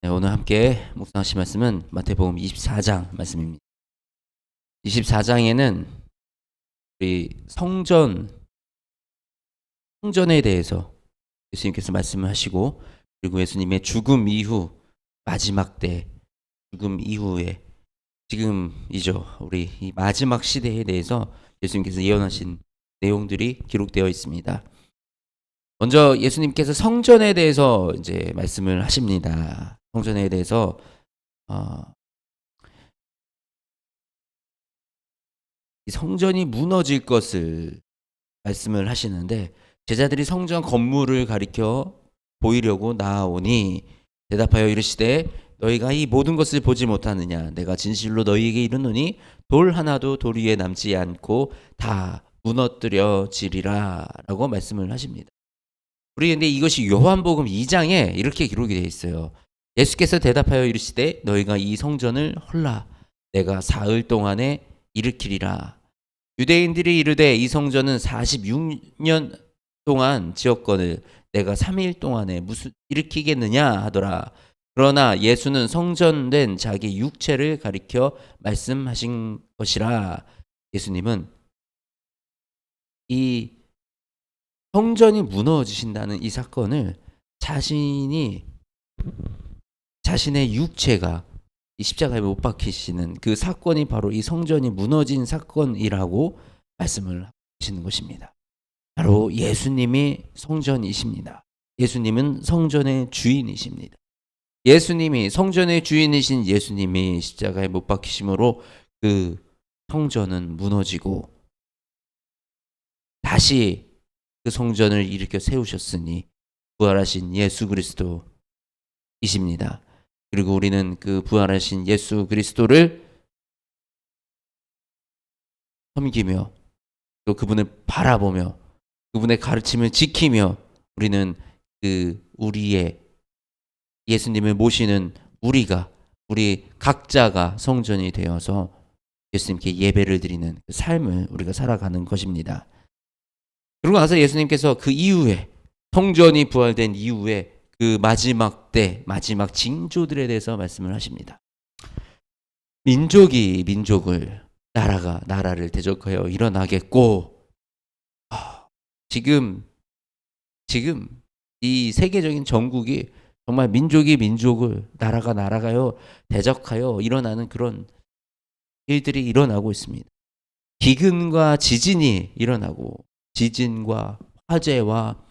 네, 오늘 함께 묵상하실 말씀은 마태복음 24장 말씀입니다. 24장에는 우리 성전에 대해서 예수님께서 말씀을 하시고, 그리고 예수님의 죽음 이후 마지막 때, 죽음 이후에 지금이죠. 우리 이 마지막 시대에 대해서 예수님께서 예언하신 내용들이 기록되어 있습니다. 먼저 예수님께서 성전에 대해서 이제 말씀을 하십니다. 성전에 대해서 이 성전이 무너질 것을 말씀을 하시는데, 제자들이 성전 건물을 가리켜 보이려고 나아오니 대답하여 이르시되 너희가 이 모든 것을 보지 못하느냐? 내가 진실로 너희에게 이르노니 돌 하나도 돌 위에 남지 않고 다 무너뜨려지리라 라고 말씀을 하십니다. 우리 근데 이것이 요한복음 2장에 이렇게 기록이 되어 있어요. 예수께서 대답하여 이르시되 너희가 이 성전을 헐라 내가 사흘 동안에 일으키리라. 유대인들이 이르되 이 성전은 46년 동안 지었거늘 내가 3일 동안에 무슨 일으키겠느냐 하더라. 그러나 예수는 성전된 자기 육체를 가리켜 말씀하신 것이라. 예수님은 이 성전이 무너지신다는 이 사건을 자신의 육체가 이 십자가에 못 박히시는 그 사건이 바로 이 성전이 무너진 사건이라고 말씀을 하시는 것입니다. 바로 예수님이 성전이십니다. 예수님은 성전의 주인이십니다. 예수님이 성전의 주인이신 예수님이 십자가에 못 박히심으로 그 성전은 무너지고 다시 그 성전을 일으켜 세우셨으니 부활하신 예수 그리스도이십니다. 그리고 우리는 그 부활하신 예수 그리스도를 섬기며 또 그분을 바라보며 그분의 가르침을 지키며 우리는 우리의 예수님을 모시는 우리 각자가 성전이 되어서 예수님께 예배를 드리는 그 삶을 우리가 살아가는 것입니다. 그러고 나서 예수님께서 그 이후에 성전이 부활된 이후에 그 마지막 때 마지막 징조들에 대해서 말씀을 하십니다. 민족이 민족을 나라가 나라를 대적하여 일어나겠고 지금 이 세계적인 전국이 정말 민족이 민족을 나라가 나라가요 대적하여 일어나는 그런 일들이 일어나고 있습니다. 기근과 지진이 일어나고 지진과 화재와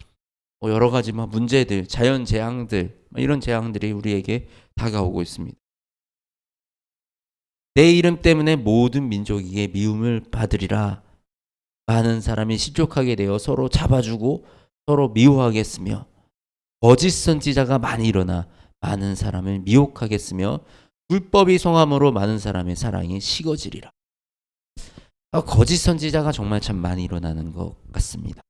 여러 가지 문제들, 자연 재앙들 이런 재앙들이 우리에게 다가오고 있습니다. 내 이름 때문에 모든 민족에게 미움을 받으리라. 많은 사람이 실족하게 되어 서로 잡아주고 서로 미워하겠으며 거짓 선지자가 많이 일어나 많은 사람을 미혹하겠으며 불법이 성함으로 많은 사람의 사랑이 식어지리라. 거짓 선지자가 정말 참 많이 일어나는 것 같습니다.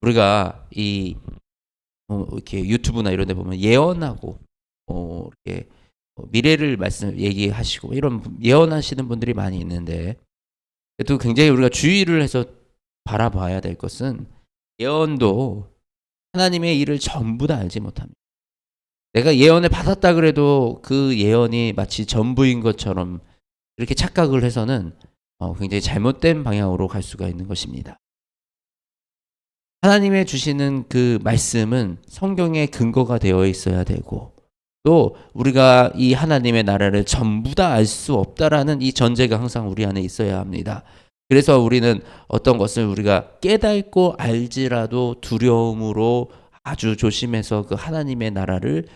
우리가 이렇게 유튜브나 이런 데 보면 예언하고 이렇게 미래를 얘기하시고 이런 예언하시는 분들이 많이 있는데, 또 굉장히 우리가 주의를 해서 바라봐야 될 것은 예언도 하나님의 일을 전부 다 알지 못합니다. 내가 예언을 받았다 그래도 그 예언이 마치 전부인 것처럼 이렇게 착각을 해서는 굉장히 잘못된 방향으로 갈 수가 있는 것입니다. 하나님의 주시는 그 말씀은 성경의 근거가 되어 있어야 되고, 또 우리가 이 하나님의 나라를 전부 다 알 수 없다라는 이 전제가 항상 우리 안에 있어야 합니다. 그래서 우리는 어떤 것을 우리가 깨닫고 알지라도 두려움으로 아주 조심해서 그 하나님의 나라를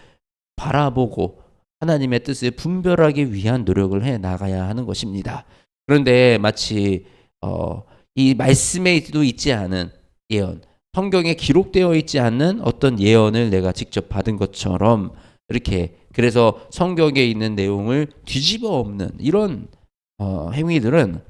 바라보고 하나님의 뜻을 분별하기 위한 노력을 해 나가야 하는 것입니다. 그런데 마치 이 말씀에도 있지 않은 예언, 성경에 기록되어 있지 않는 어떤 예언을 내가 직접 받은 것처럼 이렇게, 그래서 성경에 있는 내용을 뒤집어 엎는 이런 행위들은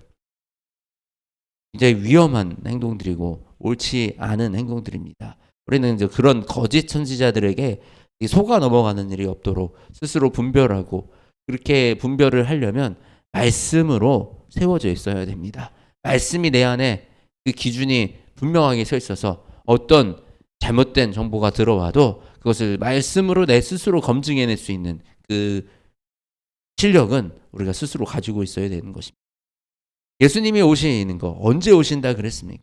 굉장히 위험한 행동들이고 옳지 않은 행동들입니다. 우리는 이제 그런 거짓 선지자들에게 속아 넘어가는 일이 없도록 스스로 분별하고, 그렇게 분별을 하려면 말씀으로 세워져 있어야 됩니다. 말씀이 내 안에 그 기준이 분명하게 서 있어서 어떤 잘못된 정보가 들어와도 그것을 말씀으로 내 스스로 검증해낼 수 있는 그 실력은 우리가 스스로 가지고 있어야 되는 것입니다. 예수님이 오시는 거 언제 오신다 그랬습니까?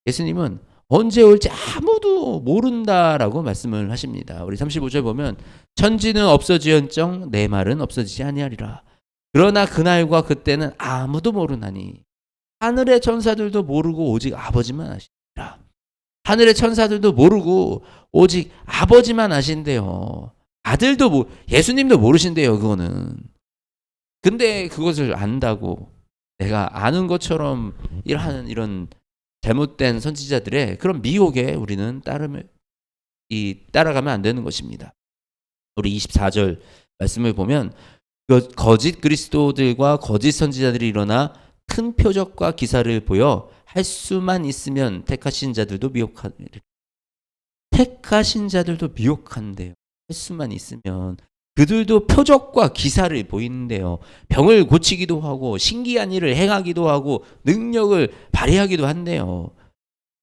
예수님은 언제 올지 아무도 모른다라고 말씀을 하십니다. 우리 35절 보면 천지는 없어지언정 내 말은 없어지지 아니하리라. 그러나 그날과 그때는 아무도 모르나니 하늘의 천사들도 모르고 오직 아버지만 아시니라. 하늘의 천사들도 모르고 오직 아버지만 아신대요. 아들도 예수님도 모르신대요. 그거는. 근데 그것을 안다고 내가 아는 것처럼 일하는 이런 잘못된 선지자들의 그런 미혹에 우리는 따라가면 안 되는 것입니다. 우리 24절 말씀을 보면 거짓 그리스도들과 거짓 선지자들이 일어나 큰 표적과 기사를 보여 할 수만 있으면 택하신 자들도 미혹한대요. 할 수만 있으면 그들도 표적과 기사를 보이는데요. 병을 고치기도 하고 신기한 일을 행하기도 하고 능력을 발휘하기도 한대요.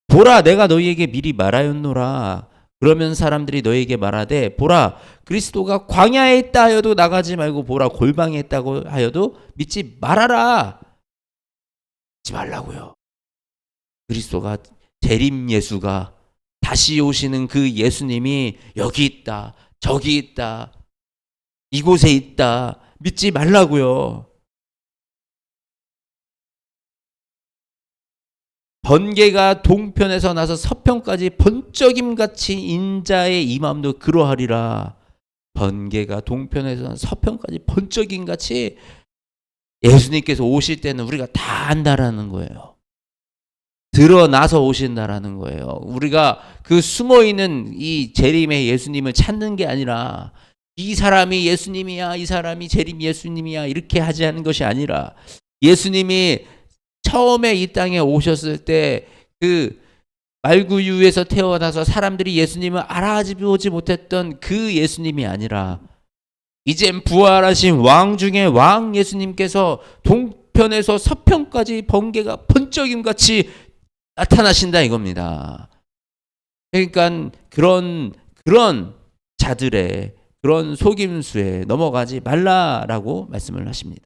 보라 내가 너희에게 미리 말하였노라. 그러면 사람들이 너희에게 말하되 보라 그리스도가 광야에 있다 하여도 나가지 말고 보라 골방에 있다고 하여도 믿지 말아라. 믿지 말라고요. 그리스도가 재림 예수가 다시 오시는 그 예수님이 여기 있다 저기 있다 이곳에 있다. 믿지 말라고요. 번개가 동편에서 나서 서편까지 번쩍임같이 인자의 이 마음도 그러하리라. 번개가 동편에서 서편까지 번쩍임같이 예수님께서 오실 때는 우리가 다 안다라는 거예요. 드러나서 오신다라는 거예요. 우리가 그 숨어있는 이 재림의 예수님을 찾는 게 아니라 이 사람이 예수님이야, 이 사람이 재림 예수님이야 이렇게 하지 않은 것이 아니라 예수님이 처음에 이 땅에 오셨을 때 그 말구유에서 태어나서 사람들이 예수님을 알아보지 못했던 그 예수님이 아니라 이젠 부활하신 왕 중에 왕 예수님께서 동편에서 서편까지 번개가 번쩍임같이 나타나신다 이겁니다. 그러니까 그런 자들의 그런 속임수에 넘어가지 말라라고 말씀을 하십니다.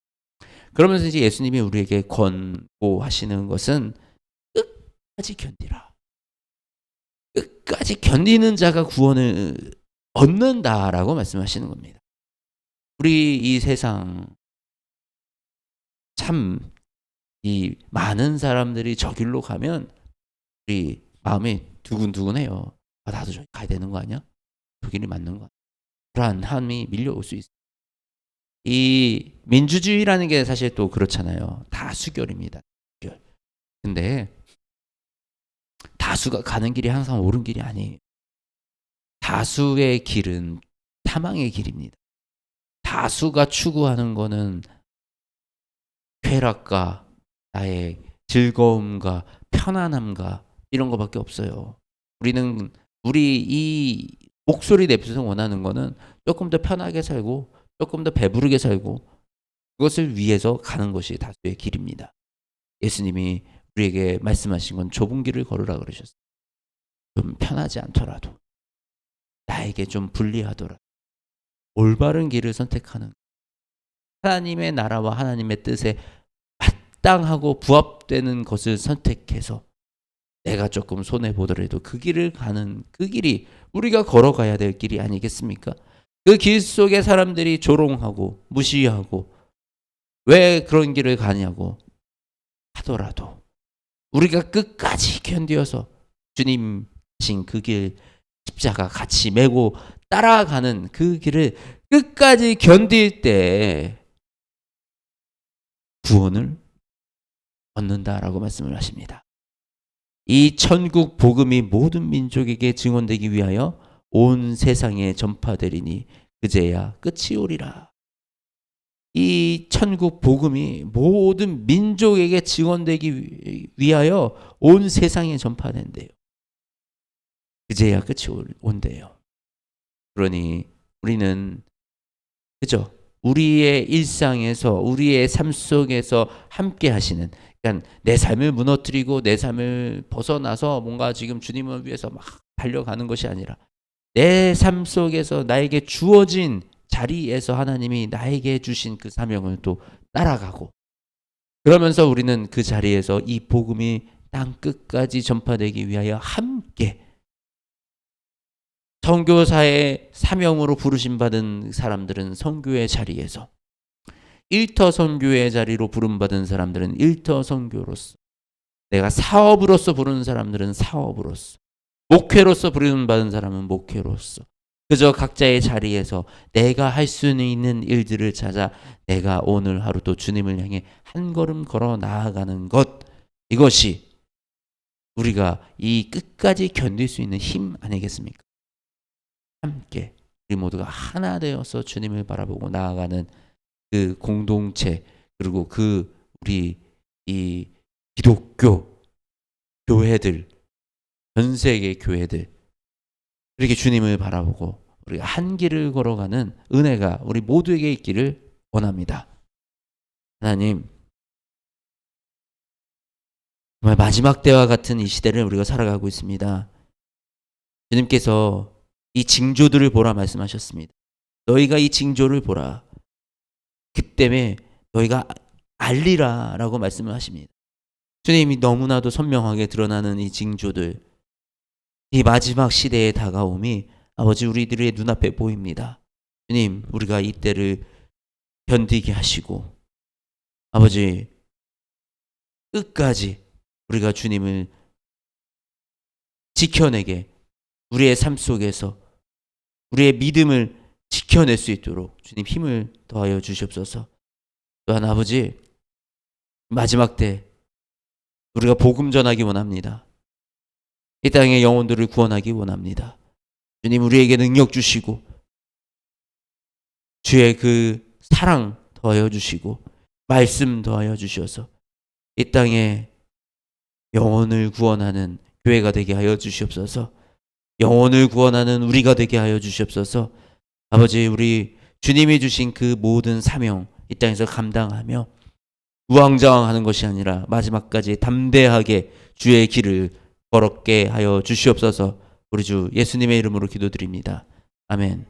그러면서 이제 예수님이 우리에게 권고하시는 것은 끝까지 견디라. 끝까지 견디는 자가 구원을 얻는다라고 말씀하시는 겁니다. 우리 이 세상 참 이 많은 사람들이 저 길로 가면 우리 마음이 두근두근해요. 아, 나도 저기 가야 되는 거 아니야? 저 길이 맞는 거 아니야? 불안함이 밀려올 수 있어요. 이 민주주의라는 게 사실 또 그렇잖아요. 다수결입니다. 근데 다수가 가는 길이 항상 옳은 길이 아니에요. 다수의 길은 타망의 길입니다. 다수가 추구하는 거는 쾌락과 나의 즐거움과 편안함과 이런 거밖에 없어요. 우리 이 목소리 내면서 원하는 거는 조금 더 편하게 살고 조금 더 배부르게 살고 그것을 위해서 가는 것이 다수의 길입니다. 예수님이 우리에게 말씀하신 건 좁은 길을 걸으라 그러셨어요. 좀 편하지 않더라도 나에게 좀 불리하더라도 올바른 길을 선택하는 하나님의 나라와 하나님의 뜻에 마땅하고 부합되는 것을 선택해서 내가 조금 손해보더라도 그 길을 가는 그 길이 우리가 걸어가야 될 길이 아니겠습니까? 그 길 속에 사람들이 조롱하고 무시하고 왜 그런 길을 가냐고 하더라도 우리가 끝까지 견디어서 주님 신 그 길 십자가 같이 메고 따라가는 그 길을 끝까지 견딜 때 구원을 얻는다라고 말씀을 하십니다. 이 천국 복음이 모든 민족에게 증언되기 위하여 온 세상에 전파되리니 그제야 끝이 오리라. 이 천국 복음이 모든 민족에게 증언되기 위하여 온 세상에 전파된대요. 그제야 끝이 온대요. 그러니 우리는 그죠? 우리의 일상에서 우리의 삶 속에서 함께 하시는 그러니까 내 삶을 무너뜨리고 내 삶을 벗어나서 뭔가 지금 주님을 위해서 막 달려가는 것이 아니라 내 삶 속에서 나에게 주어진 자리에서 하나님이 나에게 주신 그 사명을 또 따라가고, 그러면서 우리는 그 자리에서 이 복음이 땅 끝까지 전파되기 위하여 함께 선교사의 사명으로 부르심 받은 사람들은 선교의 자리에서, 일터 선교의 자리로 부름받은 사람들은 일터 선교로서, 내가 사업으로서 부르는 사람들은 사업으로서, 목회로서 부름받은 사람은 목회로서, 그저 각자의 자리에서 내가 할 수 있는 일들을 찾아 내가 오늘 하루도 주님을 향해 한 걸음 걸어 나아가는 것, 이것이 우리가 이 끝까지 견딜 수 있는 힘 아니겠습니까? 함께 우리 모두가 하나 되어서 주님을 바라보고 나아가는 그 공동체, 그리고 그 우리 이 기독교 교회들, 전 세계 교회들, 이렇게 주님을 바라보고 우리가 한 길을 걸어가는 은혜가 우리 모두에게 있기를 원합니다. 하나님, 정말 마지막 때와 같은 이 시대를 우리가 살아가고 있습니다. 주님께서 이 징조들을 보라 말씀하셨습니다. 너희가 이 징조를 보라. 그 때문에 너희가 알리라 라고 말씀을 하십니다. 주님이 너무나도 선명하게 드러나는 이 징조들, 이 마지막 시대의 다가옴이 아버지 우리들의 눈앞에 보입니다. 주님, 우리가 이 때를 견디게 하시고 아버지 끝까지 우리가 주님을 지켜내게, 우리의 삶 속에서 우리의 믿음을 지켜낼 수 있도록 주님 힘을 더하여 주시옵소서. 또한 아버지, 마지막 때 우리가 복음 전하기 원합니다. 이 땅의 영혼들을 구원하기 원합니다. 주님, 우리에게 능력 주시고 주의 그 사랑 더하여 주시고 말씀 더하여 주셔서 이 땅에 영혼을 구원하는 교회가 되게 하여 주시옵소서. 영혼을 구원하는 우리가 되게 하여 주시옵소서. 아버지, 우리 주님이 주신 그 모든 사명 이 땅에서 감당하며 우왕좌왕하는 것이 아니라 마지막까지 담대하게 주의 길을 걸었게 하여 주시옵소서. 우리 주 예수님의 이름으로 기도드립니다. 아멘.